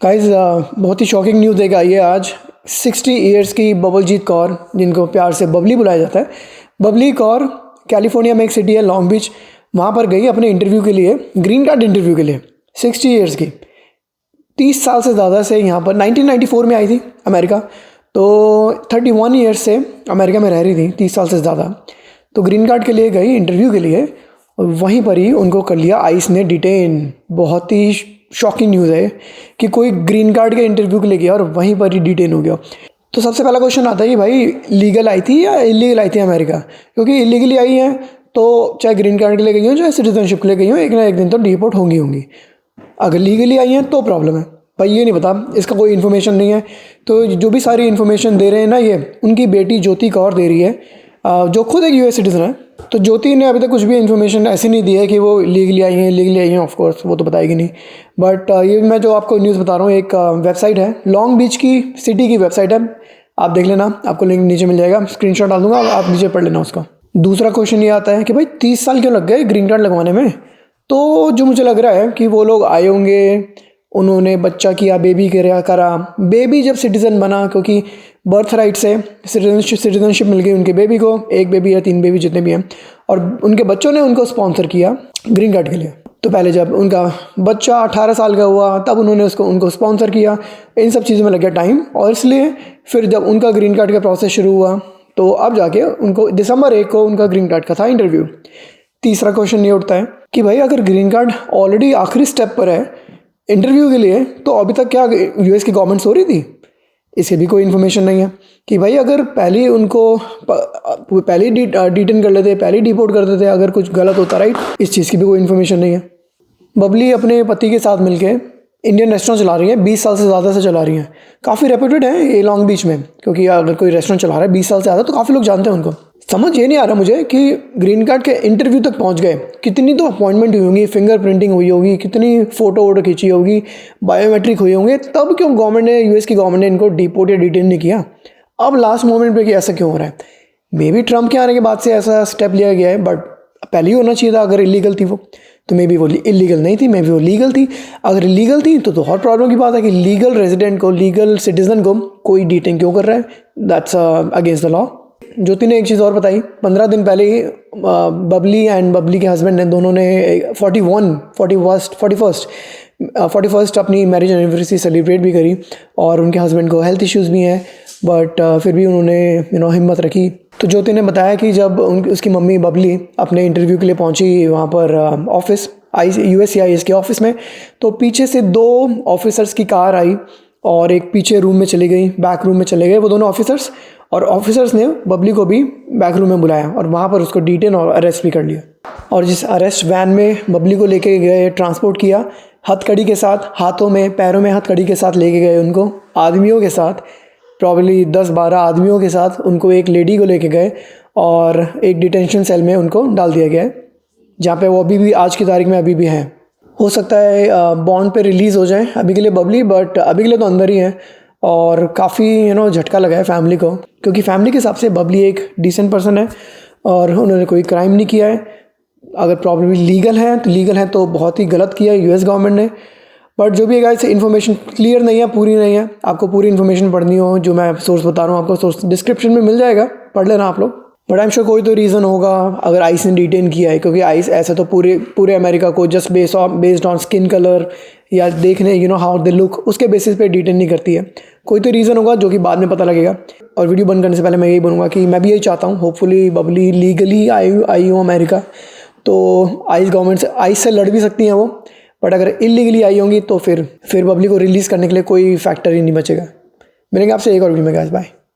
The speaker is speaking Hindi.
गाइस बहुत ही शॉकिंग न्यूज़ एक आई है आज। 60 ईयर्स की बबलजीत कौर, जिनको प्यार से बबली बुलाया जाता है, बबली कौर कैलिफोर्निया में एक सिटी है लॉन्ग बीच, वहाँ पर गई अपने इंटरव्यू के लिए, ग्रीन कार्ड इंटरव्यू के लिए। 60 ईयर्स की, 30 साल से ज़्यादा से यहाँ पर 1994 में आई थी अमेरिका, तो 31 ईयर्स से अमेरिका में रह रही थी, 30 साल से ज़्यादा। तो ग्रीन कार्ड के लिए गई इंटरव्यू के लिए और वहीं पर ही उनको कर लिया आइस ने डिटेन। बहुत ही शॉकिंग न्यूज़ है कि कोई ग्रीन कार्ड के इंटरव्यू के लिए गया और वहीं पर ही डिटेन हो गया। तो सबसे पहला क्वेश्चन आता है कि भाई लीगल आई थी या इलीगल आई थी अमेरिका? क्योंकि इलीगली आई हैं तो चाहे ग्रीन कार्ड के लिए गई हो चाहे सिटीजनशिप के लिए गई हो, एक ना एक दिन तो डिपोर्ट होंगी। अगर लीगली आई हैं तो प्रॉब्लम है भाई, ये नहीं पता, इसका कोई इन्फॉर्मेशन नहीं है। तो जो भी सारी इन्फॉर्मेशन दे रहे हैं ना, ये उनकी बेटी ज्योति कौर दे रही है, जो खुद एक यूएस सिटीजन है। तो ज्योति ने अभी तक कुछ भी इन्फॉर्मेशन ऐसी नहीं दी है कि वो लीगली आई हैं, ऑफ कोर्स वो तो बताएगी नहीं। बट ये मैं जो आपको न्यूज़ बता रहा हूँ, एक वेबसाइट है, लॉन्ग बीच की सिटी की वेबसाइट है, आप देख लेना, आपको लिंक नीचे मिल जाएगा, स्क्रीनशॉट डाल दूंगा, आप नीचे पढ़ लेना उसका। दूसरा क्वेश्चन ये आता है कि भाई 30 साल क्यों लग गए ग्रीन कार्ड लगवाने में? तो जो मुझे लग रहा है कि वो लोग आए होंगे, उन्होंने बच्चा किया, बेबी करा, बेबी जब सिटीज़न बना, क्योंकि बर्थ राइट से सिटीजनशिप मिल गई उनके बेबी को, एक बेबी या 3 बेबी जितने भी हैं, और उनके बच्चों ने उनको स्पॉन्सर किया ग्रीन कार्ड के लिए। तो पहले जब उनका बच्चा 18 साल का हुआ तब उन्होंने उनको स्पॉन्सर किया, इन सब चीज़ों में लग गया टाइम, और इसलिए फिर जब उनका ग्रीन कार्ड का प्रोसेस शुरू हुआ तो अब जाके उनको दिसंबर 1 को उनका ग्रीन कार्ड का था इंटरव्यू। तीसरा क्वेश्चन ये उठता है कि भाई अगर ग्रीन कार्ड ऑलरेडी आखिरी स्टेप पर है इंटरव्यू के लिए, तो अभी तक क्या यूएस की गवर्नमेंट सो रही थी? इसकी भी कोई इन्फॉर्मेशन नहीं है कि भाई अगर पहले उनको पहले डिटेन कर लेते, पहले डिपोर्ट कर देते अगर कुछ गलत होता, राइट? इस चीज़ की भी कोई इन्फॉर्मेशन नहीं है। बबली अपने पति के साथ मिलके इंडियन रेस्टोरेंट चला रही हैं, 20 साल से ज़्यादा से चला रही हैं, काफ़ी रेप्यूटेड है ये लॉन्ग बीच में, क्योंकि अगर कोई रेस्टोरेंट चला रहा है 20 साल से ज़्यादा तो काफ़ी लोग जानते हैं उनको। समझ ये नहीं आ रहा मुझे कि ग्रीन कार्ड के इंटरव्यू तक पहुंच गए, कितनी तो अपॉइंटमेंट हुई होंगी, फिंगर प्रिंटिंग हुई होगी, कितनी फ़ोटो खींची होगी, बायोमेट्रिक हुए होंगे, तब क्यों गवर्नमेंट ने, यूएस की गवर्नमेंट ने इनको डिपोर्ट या डिटेन नहीं किया? अब लास्ट मोमेंट पे कि ऐसा क्यों हो रहा है? मे बी ट्रम्प के आने के बाद से ऐसा स्टेप लिया गया है, बट पहले ही होना चाहिए था। अगर इलीगल थी वो, तो मे बी वो इलीगल नहीं थी, मे बी वो लीगल थी। अगर इलीगल थी तो और प्रॉब्लम की बात है कि लीगल रेजिडेंट को, लीगल सिटीजन को कोई डिटेन क्यों कर रहा है? That's against the law. Jyoti ने एक चीज़ और बताई, 15 दिन पहले ही बबली एंड बबली के हस्बैंड ने, दोनों ने 41st अपनी मैरिज एनिवर्सरी सेलिब्रेट भी करी, और उनके हस्बैंड को हेल्थ इश्यूज़ भी हैं, बट फिर भी उन्होंने हिम्मत रखी। तो ज्योति ने बताया कि जब उसकी मम्मी बबली अपने इंटरव्यू के लिए पहुंची वहाँ पर ऑफिस USCIS के ऑफिस में, तो पीछे से 2 ऑफिसर्स की कार आई और एक पीछे रूम में चली गई, बैक रूम में चले गए वो दोनों ऑफिसर्स, और ऑफिसर्स ने बबली को भी बैक रूम में बुलाया और वहाँ पर उसको डिटेन और अरेस्ट भी कर लिया। और जिस अरेस्ट वैन में बबली को लेके गए, ट्रांसपोर्ट किया, हथकड़ी के साथ, हाथों में पैरों में हथकड़ी के साथ लेके गए उनको, आदमियों के साथ, प्रॉब्ली 10-12 आदमियों के साथ उनको, एक लेडी को लेके गए और एक डिटेंशन सेल में उनको डाल दिया गया है, जहाँ पे वो अभी भी आज की तारीख में अभी भी हैं। हो सकता है बॉन्ड पे रिलीज़ हो जाए अभी के लिए बबली, बट अभी के लिए तो अंदर ही हैं। और काफ़ी झटका लगा है फैमिली को, क्योंकि फैमिली के हिसाब से बबली एक डिसेंट पर्सन है और उन्होंने कोई क्राइम नहीं किया है। अगर प्रॉब्लम लीगल है तो बहुत ही गलत किया है यूएस गवर्नमेंट ने। बट जो भी है गाइस, इन्फॉर्मेशन क्लियर नहीं है, पूरी नहीं है। आपको पूरी इन्फॉर्मेशन पढ़नी हो, जो मैं सोर्स बता रहा हूँ आपको सोर्स डिस्क्रिप्शन में मिल जाएगा, पढ़ लेना आप लोग। बट आई एम श्योर कोई तो रीज़न होगा अगर आइस ने डिटेन किया है, क्योंकि आइस ऐसा तो पूरे अमेरिका को just based on skin colour या देखने हाउ दे लुक, उसके बेसिस पे डिटेन नहीं करती है। कोई तो रीज़न होगा जो कि बाद में पता लगेगा। और वीडियो बंद करने से पहले मैं यही बोलूँगा कि मैं भी यही चाहता हूँ, होपफुली बबली लीगली आई हो अमेरिका, तो आइस से लड़ भी सकती हैं वो। बट अगर इलीगली आई होंगी तो फिर बबली को रिलीज़ करने के लिए कोई फैक्टर ही नहीं बचेगा। मिलेंगे आपसे एक और वीडियो में गाइस, बाय।